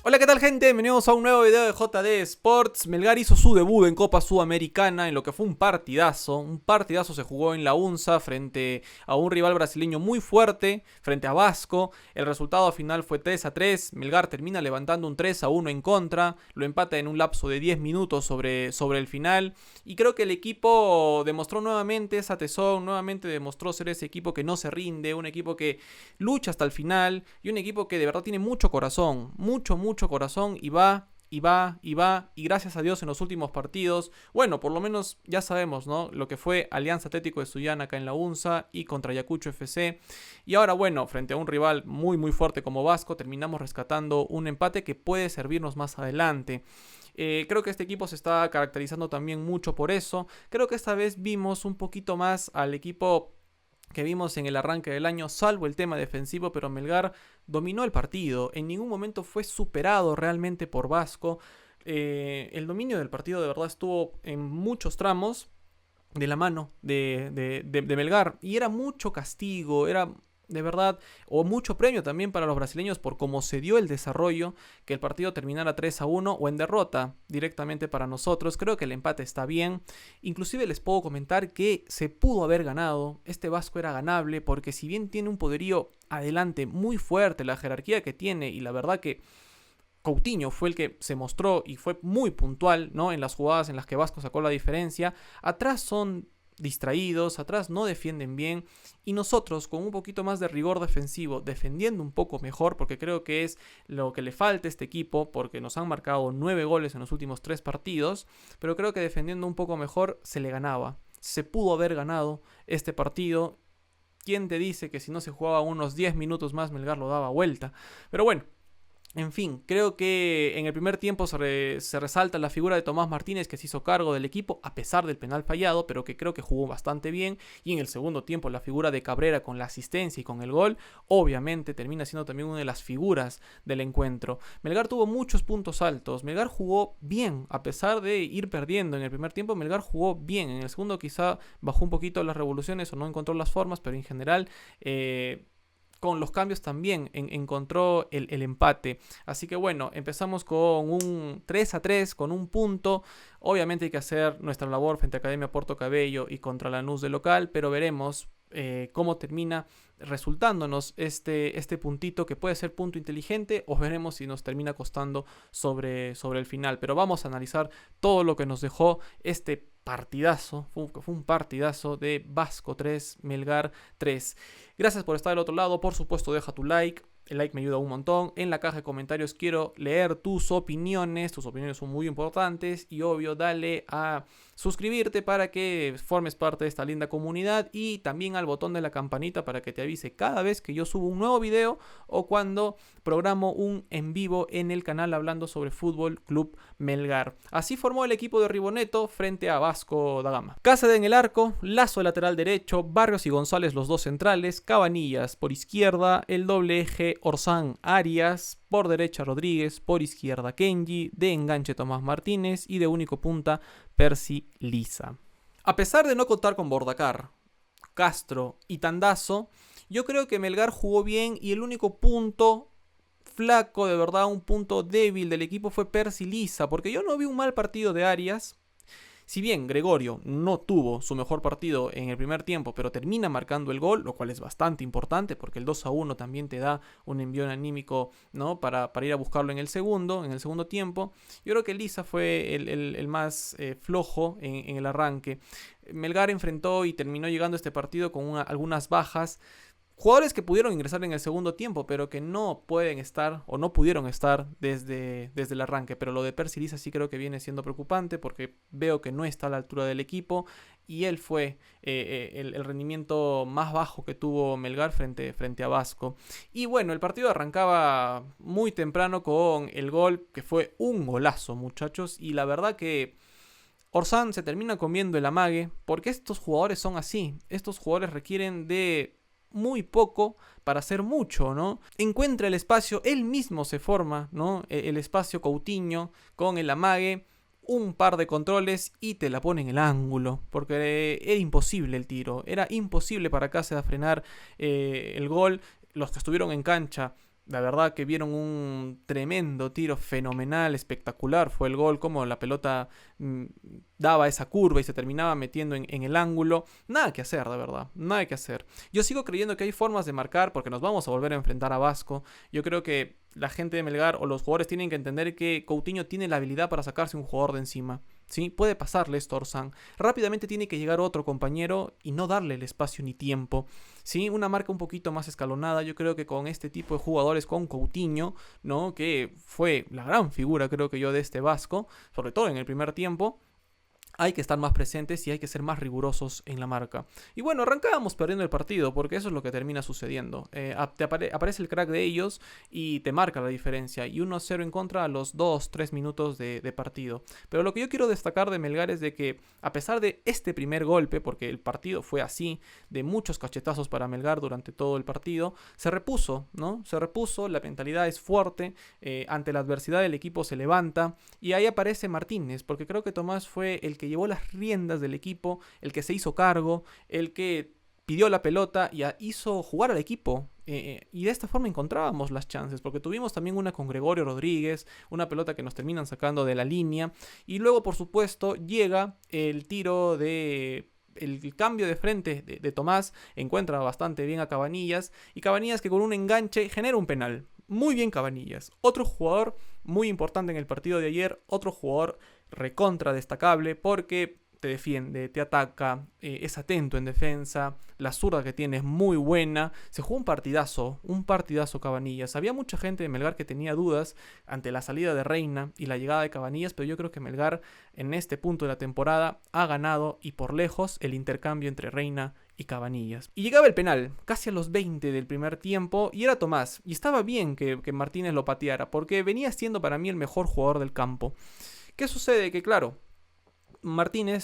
Hola, ¿qué tal, gente? Bienvenidos a un nuevo video de JD Sports. Melgar hizo su debut en Copa Sudamericana en lo que fue un partidazo. Un partidazo se jugó en la UNSA frente a un rival brasileño muy fuerte, frente a Vasco. El resultado final fue 3-3. Melgar termina levantando un 3-1 en contra. Lo empata en un lapso de 10 minutos sobre el final. Y creo que el equipo demostró nuevamente esa tesón, nuevamente demostró ser ese equipo que no se rinde, un equipo que lucha hasta el final y un equipo que de verdad tiene mucho corazón, mucho corazón y va y gracias a Dios en los últimos partidos, bueno, por lo menos ya sabemos, ¿no? Lo que fue Alianza Atlético de Sullana acá en la UNSA y contra Ayacucho FC. Y ahora, bueno, frente a un rival muy fuerte como Vasco, terminamos rescatando un empate que puede servirnos más adelante. Creo que este equipo se está caracterizando también mucho por eso. Creo que esta vez vimos un poquito más al equipo que vimos en el arranque del año, salvo el tema defensivo, pero Melgar dominó el partido, en ningún momento fue superado realmente por Vasco. El dominio del partido de verdad estuvo en muchos tramos de la mano de Melgar, y era mucho castigo, era de verdad, o mucho premio también para los brasileños por cómo se dio el desarrollo, que el partido terminara 3-1 o en derrota directamente para nosotros. Creo que el empate está bien, inclusive les puedo comentar que se pudo haber ganado, este Vasco era ganable, porque si bien tiene un poderío adelante muy fuerte, la jerarquía que tiene, y la verdad que Coutinho fue el que se mostró y fue muy puntual, ¿no? En las jugadas en las que Vasco sacó la diferencia, atrás son distraídos, atrás no defienden bien, y nosotros con un poquito más de rigor defensivo, defendiendo un poco mejor, porque creo que es lo que le falta a este equipo, porque nos han marcado 9 goles en los últimos 3 partidos, pero creo que defendiendo un poco mejor se le ganaba, se pudo haber ganado este partido. ¿Quién te dice que si no se jugaba unos 10 minutos más Melgar lo daba vuelta? Pero bueno, en fin, creo que en el primer tiempo se resalta la figura de Tomás Martínez, que se hizo cargo del equipo a pesar del penal fallado, pero que creo que jugó bastante bien. Y en el segundo tiempo la figura de Cabrera con la asistencia y con el gol, obviamente termina siendo también una de las figuras del encuentro. Melgar tuvo muchos puntos altos, Melgar jugó bien, a pesar de ir perdiendo en el primer tiempo, Melgar jugó bien. En el segundo quizá bajó un poquito las revoluciones o no encontró las formas, pero en general con los cambios también encontró el empate. Así que bueno, empezamos con un 3-3, con un punto. Obviamente hay que hacer nuestra labor frente a Academia Porto Cabello y contra Lanús de local, pero veremos cómo termina resultándonos este puntito, que puede ser punto inteligente, o veremos si nos termina costando sobre el final. Pero vamos a analizar todo lo que nos dejó este partidazo, fue un partidazo de Vasco 3, Melgar 3. Gracias por estar del otro lado, por supuesto deja tu like. El like me ayuda un montón. En la caja de comentarios quiero leer tus opiniones. Tus opiniones son muy importantes. Y obvio, dale a suscribirte para que formes parte de esta linda comunidad. Y también al botón de la campanita para que te avise cada vez que yo subo un nuevo video o cuando programo un en vivo en el canal hablando sobre Fútbol Club Melgar. Así formó el equipo de Riboneto frente a Vasco da Gama. Cáceres en el arco, Lazo lateral derecho, Barrios y González los dos centrales, Cabanillas por izquierda, el doble eje Orsán Arias, por derecha Rodríguez, por izquierda Kenji, de enganche Tomás Martínez y de único punta Percy Liza. A pesar de no contar con Bordacar, Castro y Tandazo, yo creo que Melgar jugó bien y el único punto flaco, de verdad un punto débil del equipo fue Percy Liza, porque yo no vi un mal partido de Arias. Si bien Gregorio no tuvo su mejor partido en el primer tiempo, pero termina marcando el gol, lo cual es bastante importante porque el 2-1 también te da un envión anímico, ¿no? para ir a buscarlo en el segundo tiempo. Yo creo que Liza fue el más flojo en el arranque. Melgar enfrentó y terminó llegando a este partido con algunas bajas. Jugadores que pudieron ingresar en el segundo tiempo, pero que no pueden estar o no pudieron estar desde el arranque. Pero lo de Percy Liza sí creo que viene siendo preocupante porque veo que no está a la altura del equipo y él fue el rendimiento más bajo que tuvo Melgar frente a Vasco. Y bueno, el partido arrancaba muy temprano con el gol, que fue un golazo, muchachos, y la verdad que Orsán se termina comiendo el amague porque estos jugadores son así. Estos jugadores requieren de muy poco para hacer mucho, ¿no? Encuentra el espacio, él mismo se forma, ¿no? El espacio Coutinho con el amague, un par de controles y te la pone en el ángulo, porque era imposible el tiro, era imposible para Cáceres frenar el gol. Los que estuvieron en cancha La verdad que vieron un tremendo tiro fenomenal, espectacular. Fue el gol, como la pelota daba esa curva y se terminaba metiendo en el ángulo. Nada que hacer, de verdad. Nada que hacer. Yo sigo creyendo que hay formas de marcar porque nos vamos a volver a enfrentar a Vasco. Yo creo que la gente de Melgar o los jugadores tienen que entender que Coutinho tiene la habilidad para sacarse un jugador de encima. ¿Sí? Puede pasarle esto a Orsán. Rápidamente tiene que llegar otro compañero y no darle el espacio ni tiempo. ¿Sí? Una marca un poquito más escalonada. Yo creo que con este tipo de jugadores, con Coutinho, ¿no? Que fue la gran figura, creo que yo, de este Vasco, sobre todo en el primer tiempo, hay que estar más presentes y hay que ser más rigurosos en la marca. Y bueno, arrancábamos perdiendo el partido porque eso es lo que termina sucediendo. Aparece el crack de ellos y te marca la diferencia. Y 1-0 en contra a los 2-3 minutos de partido. Pero lo que yo quiero destacar de Melgar es de que a pesar de este primer golpe, porque el partido fue así, de muchos cachetazos para Melgar durante todo el partido, se repuso, ¿no? Se repuso, la mentalidad es fuerte, ante la adversidad el equipo se levanta y ahí aparece Martínez, porque creo que Tomás fue el que llevó las riendas del equipo, el que se hizo cargo, el que pidió la pelota y hizo jugar al equipo. Y de esta forma encontrábamos las chances, porque tuvimos también una con Gregorio Rodríguez, una pelota que nos terminan sacando de la línea. Y luego, por supuesto, llega el tiro de... El cambio de frente de Tomás, encuentra bastante bien a Cabanillas. Y Cabanillas, que con un enganche genera un penal. Muy bien Cabanillas. Otro jugador muy importante en el partido de ayer. Otro jugador recontra destacable porque te defiende, te ataca, es atento en defensa, la zurda que tiene es muy buena. Se jugó un partidazo Cabanillas. Había mucha gente de Melgar que tenía dudas ante la salida de Reina y la llegada de Cabanillas, pero yo creo que Melgar en este punto de la temporada ha ganado y por lejos el intercambio entre Reina y Cabanillas. Y llegaba el penal, casi a los 20 del primer tiempo, y era Tomás. Y estaba bien que Martínez lo pateara, porque venía siendo para mí el mejor jugador del campo. ¿Qué sucede? Que claro,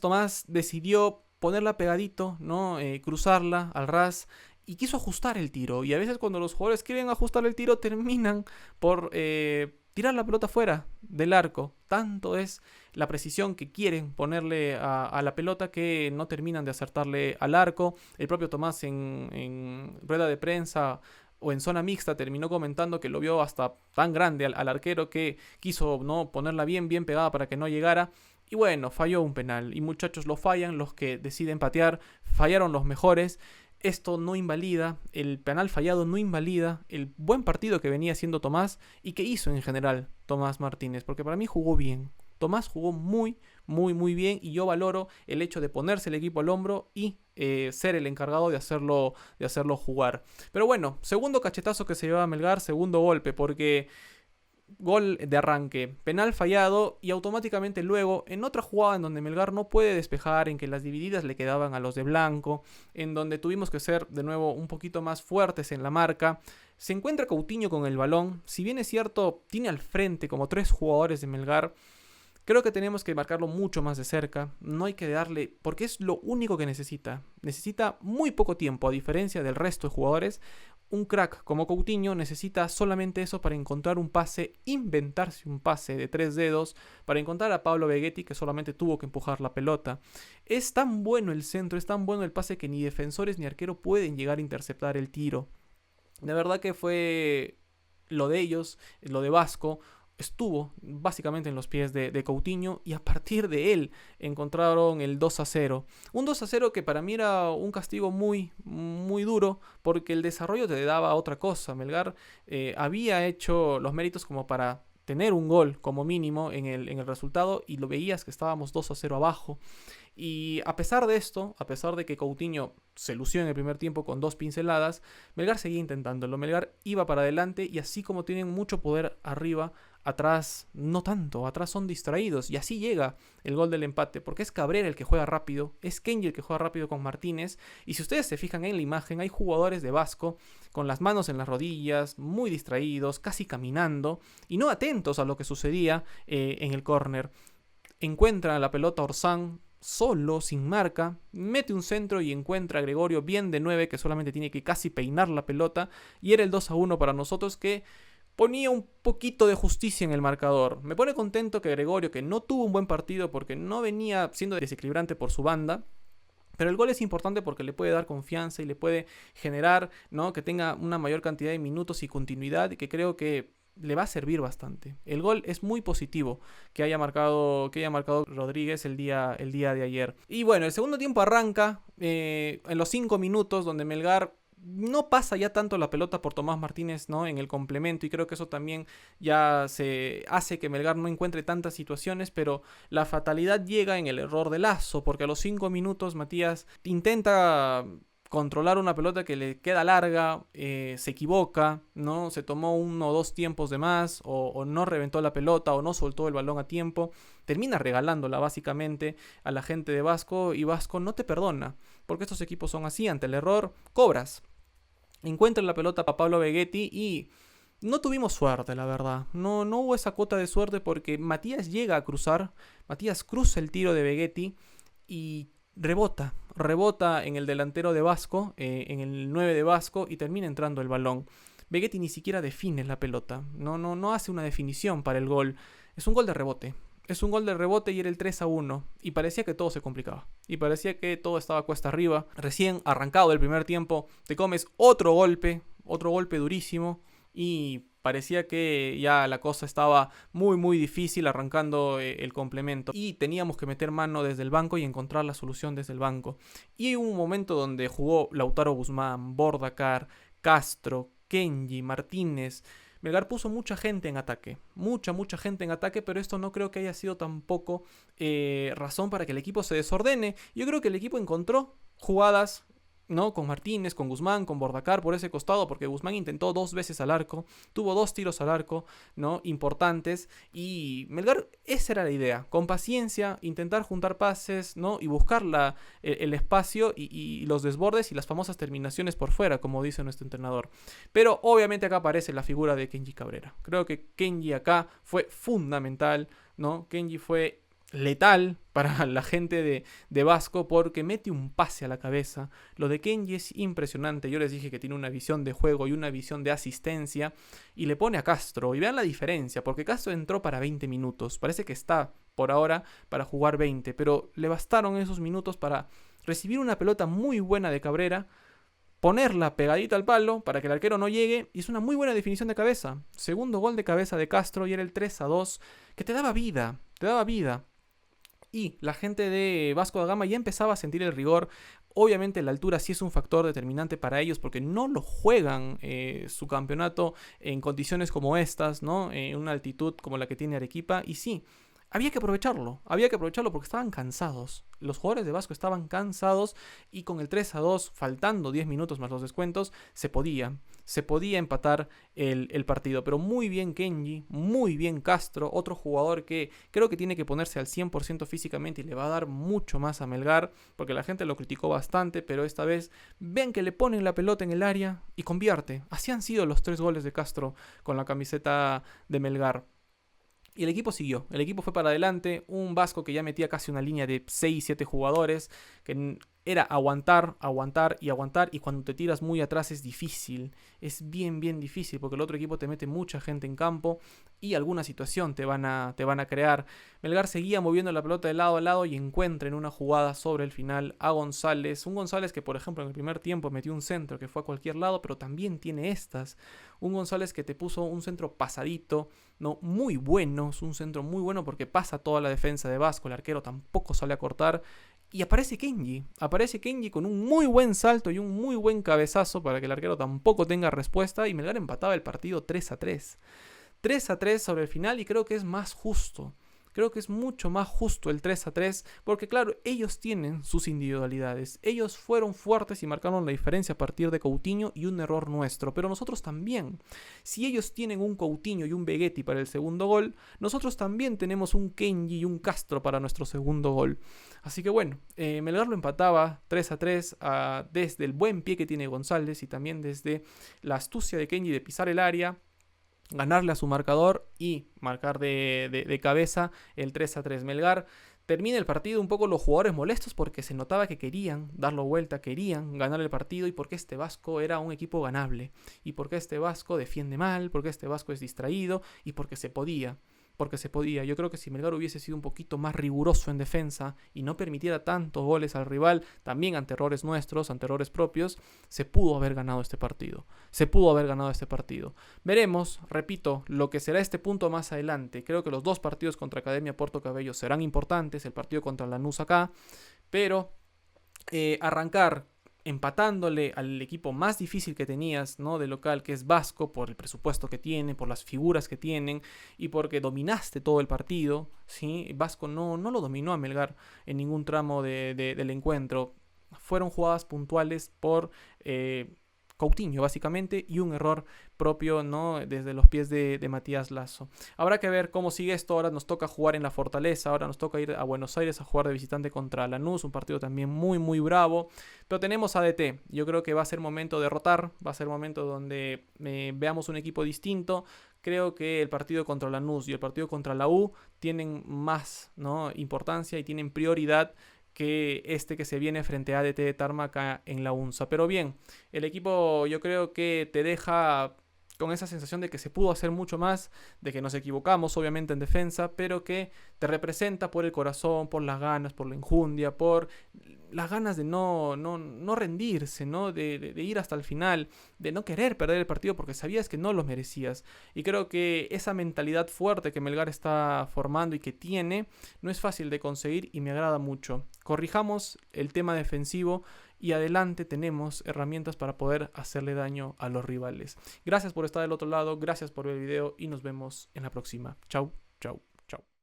Tomás decidió ponerla pegadito, ¿no? Cruzarla al ras y quiso ajustar el tiro. Y a veces cuando los jugadores quieren ajustar el tiro terminan por tirar la pelota fuera del arco. Tanto es la precisión que quieren ponerle a la pelota que no terminan de acertarle al arco. El propio Tomás en rueda de prensa o en zona mixta terminó comentando que lo vio hasta tan grande al arquero que quiso, ¿no?, ponerla bien pegada para que no llegara. Y bueno, falló un penal. Y muchachos, lo fallan los que deciden patear. Fallaron los mejores. Esto no invalida, el penal fallado no invalida el buen partido que venía haciendo Tomás y que hizo en general Tomás Martínez. Porque para mí jugó bien. Tomás jugó muy bien y yo valoro el hecho de ponerse el equipo al hombro y ser el encargado de hacerlo jugar. Pero bueno, segundo cachetazo que se llevaba Melgar, segundo golpe, porque gol de arranque, penal fallado y automáticamente luego en otra jugada en donde Melgar no puede despejar, en que las divididas le quedaban a los de blanco, en donde tuvimos que ser de nuevo un poquito más fuertes en la marca. Se encuentra Coutinho con el balón, si bien es cierto tiene al frente como 3 jugadores de Melgar. Creo que tenemos que marcarlo mucho más de cerca. No hay que darle, porque es lo único que necesita. Necesita muy poco tiempo, a diferencia del resto de jugadores. Un crack como Coutinho necesita solamente eso para encontrar un pase, inventarse un pase de 3 dedos, para encontrar a Pablo Vegetti, que solamente tuvo que empujar la pelota. Es tan bueno el centro, es tan bueno el pase que ni defensores ni arquero pueden llegar a interceptar el tiro. De verdad que fue lo de ellos, lo de Vasco. Estuvo básicamente en los pies de Coutinho y a partir de él encontraron el 2-0. Un 2-0 que para mí era un castigo muy duro porque el desarrollo te daba otra cosa. Melgar había hecho los méritos como para tener un gol como mínimo en el resultado y lo veías que estábamos 2-0 abajo. Y a pesar de esto, a pesar de que Coutinho se lució en el primer tiempo con 2 pinceladas, Melgar seguía intentándolo. Melgar iba para adelante y así como tienen mucho poder arriba, atrás no tanto, atrás son distraídos y así llega el gol del empate, porque es Cabrera el que juega rápido, es Kenji el que juega rápido con Martínez, y si ustedes se fijan en la imagen hay jugadores de Vasco con las manos en las rodillas, muy distraídos, casi caminando y no atentos a lo que sucedía en el córner. Encuentra la pelota Orsán solo, sin marca, mete un centro y encuentra a Gregorio bien de 9 que solamente tiene que casi peinar la pelota y era el 2-1 para nosotros que ponía un poquito de justicia en el marcador. Me pone contento que Gregorio, que no tuvo un buen partido porque no venía siendo desequilibrante por su banda, Pero el gol es importante porque le puede dar confianza y le puede generar, ¿no?, que tenga una mayor cantidad de minutos y continuidad, que creo que le va a servir bastante. El gol es muy positivo que haya marcado Rodríguez el día de ayer. Y bueno, el segundo tiempo arranca en los 5 minutos donde Melgar no pasa ya tanto la pelota por Tomás Martínez, ¿no?, en el complemento, y creo que eso también ya se hace que Melgar no encuentre tantas situaciones, pero la fatalidad llega en el error de Lazo, porque a los 5 minutos Matías intenta controlar una pelota que le queda larga, se equivoca, ¿no? Se tomó 1 o 2 tiempos de más, o no reventó la pelota, o no soltó el balón a tiempo, termina regalándola básicamente a la gente de Vasco, y Vasco no te perdona, porque estos equipos son así, ante el error cobras. Encuentra la pelota para Pablo Vegetti y no tuvimos suerte, la verdad. No hubo esa cuota de suerte porque Matías llega a cruzar. Matías cruza el tiro de Vegetti y rebota en el delantero de Vasco, en el 9 de Vasco, y termina entrando el balón. Vegetti ni siquiera define la pelota. No hace una definición para el gol. Es un gol de rebote. Es un gol de rebote y era el 3-1. Y parecía que todo se complicaba. Y parecía que todo estaba cuesta arriba. Recién arrancado del primer tiempo, te comes otro golpe durísimo. Y parecía que ya la cosa estaba muy difícil arrancando el complemento. Y teníamos que meter mano desde el banco y encontrar la solución desde el banco. Y hubo un momento donde jugó Lautaro Guzmán, Bordacar, Castro, Kenji, Martínez. Melgar puso mucha gente en ataque, mucha gente en ataque, pero esto no creo que haya sido tampoco razón para que el equipo se desordene. Yo creo que el equipo encontró jugadas, ¿no?, con Martínez, con Guzmán, con Bordacar por ese costado, porque Guzmán intentó 2 veces al arco, tuvo 2 tiros al arco, ¿no?, importantes, y Melgar, esa era la idea, con paciencia, intentar juntar pases, ¿no?, y buscar el espacio y los desbordes y las famosas terminaciones por fuera, como dice nuestro entrenador. Pero obviamente acá aparece la figura de Kenji Cabrera. Creo que Kenji acá fue fundamental, ¿no? Kenji fue letal para la gente de Vasco porque mete un pase a la cabeza. Lo de Kenji es impresionante. Yo les dije que tiene una visión de juego y una visión de asistencia, y le pone a Castro, y vean la diferencia, porque Castro entró para 20 minutos, parece que está por ahora para jugar 20, pero le bastaron esos minutos para recibir una pelota muy buena de Cabrera, ponerla pegadita al palo para que el arquero no llegue, y es una muy buena definición de cabeza. Segundo gol de cabeza de Castro y era el 3-2, que te daba vida. Y la gente de Vasco da Gama ya empezaba a sentir el rigor. Obviamente la altura sí es un factor determinante para ellos porque no lo juegan su campeonato en condiciones como estas, ¿no? En una altitud como la que tiene Arequipa. Y sí, había que aprovecharlo porque estaban cansados. Los jugadores de Vasco estaban cansados, y con el 3-2, faltando 10 minutos más los descuentos, se podía empatar el partido. Pero muy bien Kenji, muy bien Castro, otro jugador que creo que tiene que ponerse al 100% físicamente y le va a dar mucho más a Melgar, porque la gente lo criticó bastante, pero esta vez ven que le ponen la pelota en el área y convierte. Así han sido los 3 goles de Castro con la camiseta de Melgar. Y el equipo siguió, el equipo fue para adelante, un Vasco que ya metía casi una línea de 6-7 jugadores, que era aguantar, y cuando te tiras muy atrás es difícil, es bien difícil, porque el otro equipo te mete mucha gente en campo y alguna situación te van a crear. Melgar seguía moviendo la pelota de lado a lado y encuentra en una jugada sobre el final a González, un González que por ejemplo en el primer tiempo metió un centro que fue a cualquier lado, pero también tiene estas, un González que te puso un centro pasadito, no muy bueno, es un centro muy bueno porque pasa toda la defensa de Vasco, el arquero tampoco sale a cortar, y aparece Kenji con un muy buen salto y un muy buen cabezazo para que el arquero tampoco tenga respuesta, y Melgar empataba el partido 3-3. 3-3 sobre el final, y creo que es más justo. Creo que es mucho más justo el 3-3, porque claro, ellos tienen sus individualidades. Ellos fueron fuertes y marcaron la diferencia a partir de Coutinho y un error nuestro, pero nosotros también. Si ellos tienen un Coutinho y un Vegetti para el segundo gol, nosotros también tenemos un Kenji y un Castro para nuestro segundo gol. Así que bueno, Melgar lo empataba 3-3 desde el buen pie que tiene González y también desde la astucia de Kenji de pisar el área, ganarle a su marcador y marcar de cabeza el 3-3. Melgar termina el partido un poco los jugadores molestos porque se notaba que querían darlo vuelta, querían ganar el partido, y porque este Vasco era un equipo ganable, y porque este Vasco defiende mal, porque este Vasco es distraído, y porque se podía. porque se podía. Yo creo que si Melgar hubiese sido un poquito más riguroso en defensa y no permitiera tantos goles al rival, también ante errores nuestros, ante errores propios, se pudo haber ganado este partido. Se pudo haber ganado este partido. Veremos, repito, lo que será este punto más adelante. Creo que los dos partidos contra Academia Puerto Cabello serán importantes, el partido contra Lanús acá, pero arrancar empatándole al equipo más difícil que tenías, ¿no?, de local, que es Vasco, por el presupuesto que tiene, por las figuras que tienen y porque dominaste todo el partido, ¿sí? Vasco no lo dominó a Melgar en ningún tramo del encuentro. Fueron jugadas puntuales por Coutinho, básicamente, y un error propio, ¿no?, desde los pies de Matías Lazo. Habrá que ver cómo sigue esto. Ahora nos toca jugar en la Fortaleza, ahora nos toca ir a Buenos Aires a jugar de visitante contra Lanús, un partido también muy muy bravo, pero tenemos ADT. Yo creo que va a ser momento de rotar, va a ser momento donde veamos un equipo distinto. Creo que el partido contra Lanús y el partido contra la U tienen más, ¿no?, importancia y tienen prioridad que este que se viene frente a ADT de Tarmaca en la UNSA. Pero bien, el equipo yo creo que te deja con esa sensación de que se pudo hacer mucho más, de que nos equivocamos obviamente en defensa, pero que te representa por el corazón, por las ganas, por la enjundia, por las ganas de no rendirse, ¿no? De ir hasta el final, de no querer perder el partido porque sabías que no lo merecías. Y creo que esa mentalidad fuerte que Melgar está formando y que tiene, no es fácil de conseguir y me agrada mucho. Corrijamos el tema defensivo y adelante tenemos herramientas para poder hacerle daño a los rivales. Gracias por estar del otro lado, gracias por ver el video y nos vemos en la próxima. Chau, chau.